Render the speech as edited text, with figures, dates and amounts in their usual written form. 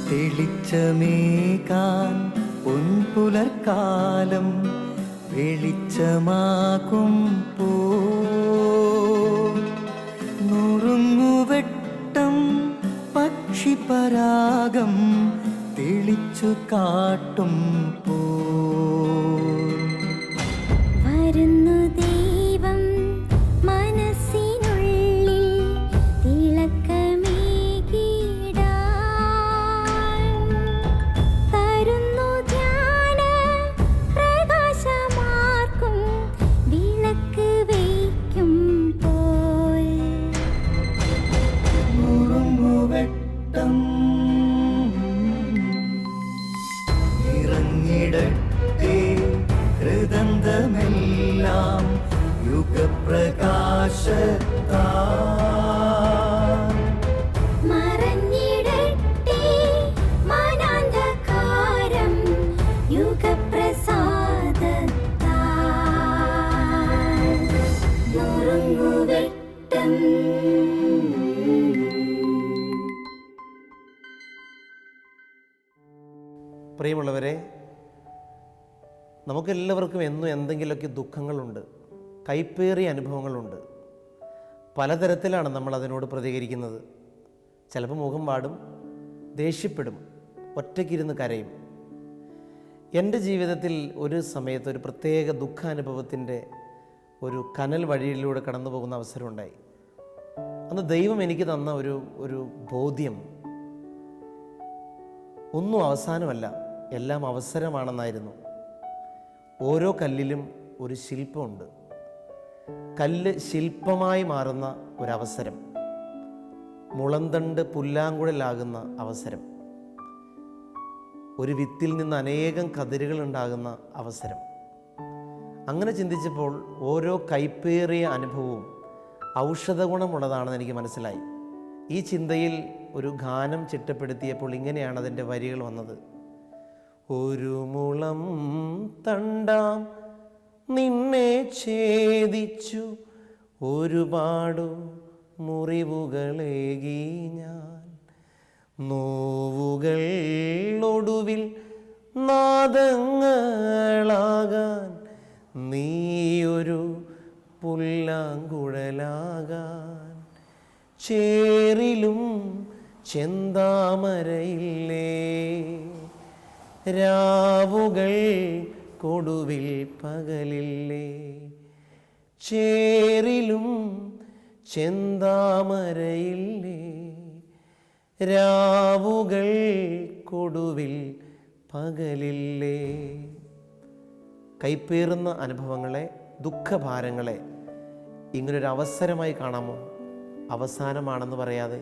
തെളിച്ചമേകാൻ പൊൻപുലർക്കാലം വെളിച്ചമാകും നുറുങ്ങുവെട്ടം പക്ഷിപരാഗം തെളിച്ചു കാട്ടും വരുന്നു ദൈവം മനസ്സിനുള്ളിൽ തിളക്കമേകിടാൻ തരുന്നു ധ്യാന പ്രകാശമാർക്കും വിളക്ക് വയ്ക്കും പോൽ നുറുങ്ങുവെട്ടം ഇറങ്ങിടട്ടെ ഹൃദന്തമെല്ലാം യുഗപ്രകാശത്താൽ മറഞ്ഞിടട്ടെ മനാന്ധകാരം യുഗപ്രസാദത്താൽ നുറുങ്ങുവെട്ടം. പ്രിയമുള്ളവരെ, നമുക്കെല്ലാവർക്കും എന്നും എന്തെങ്കിലുമൊക്കെ ദുഃഖങ്ങളുണ്ട്, കൈപ്പേറിയ അനുഭവങ്ങളുണ്ട്. പലതരത്തിലാണ് നമ്മൾ അതിനോട് പ്രതികരിക്കുന്നത്. ചിലപ്പോൾ മുഖം വാടും, ദേഷ്യപ്പെടും, ഒറ്റയ്ക്കിരുന്ന് കരയും. എൻ്റെ ജീവിതത്തിൽ ഒരു സമയത്ത് ഒരു പ്രത്യേക ദുഃഖാനുഭവത്തിൻ്റെ ഒരു കനൽ വഴിയിലൂടെ കടന്നു പോകുന്ന അവസരമുണ്ടായി. അന്ന് ദൈവം എനിക്ക് തന്ന ഒരു ബോധ്യം, ഒന്നും അവസാനമല്ല, എല്ലാം അവസരമാണെന്നായിരുന്നു. ഓരോ കല്ലിലും ഒരു ശില്പമുണ്ട്. കല്ല് ശില്പമായി മാറുന്ന ഒരവസരം, മുളന്തണ്ട് പുല്ലാങ്കുഴലാകുന്ന അവസരം, ഒരു വിത്തിൽ നിന്ന് അനേകം കതിരുകൾ ഉണ്ടാകുന്ന അവസരം. അങ്ങനെ ചിന്തിച്ചപ്പോൾ ഓരോ കൈപ്പേറിയ അനുഭവവും ഔഷധ ഗുണമുള്ളതാണെന്ന് എനിക്ക് മനസ്സിലായി. ഈ ചിന്തയിൽ ഒരു ഗാനം ചിട്ടപ്പെടുത്തിയപ്പോൾ ഇങ്ങനെയാണ് അതിൻ്റെ വരികൾ വന്നത്. ഒരു മുളം തണ്ടാം നിന്നെ ഛേദിച്ചു, ഒരുപാടു മുറിവുകളേകി ഞാൻ, നോവുകൾ ഒടുവിൽ നാദങ്ങളാകാൻ, നീയൊരു പുല്ലാങ്കുഴലാകാൻ, ചേറിലും ചെന്താമരയില്ലേ, രാവുകൾ കൊടുവിൽ പകലില്ലേ, ചേറിലും ചെന്താമരയില്ലേ, രാവുകൾ കൊടുവിൽ പകലില്ലേ. കൈപ്പേറുന്ന അനുഭവങ്ങളെ, ദുഃഖഭാരങ്ങളെ ഇങ്ങനൊരു അവസരമായി കാണാമോ? അവസാനമാണെന്ന് പറയാതെ